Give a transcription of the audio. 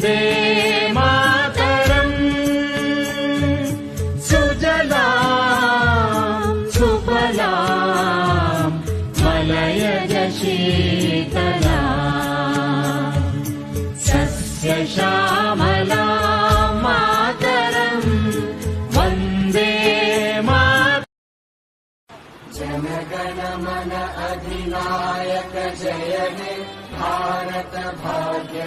वन्दे मातरम् सुजलां सुफलां मलयज शीतलां सस्यश्यामलां मातरम् वन्दे जनगण मन अधिनायक जय हे भारत भाग्य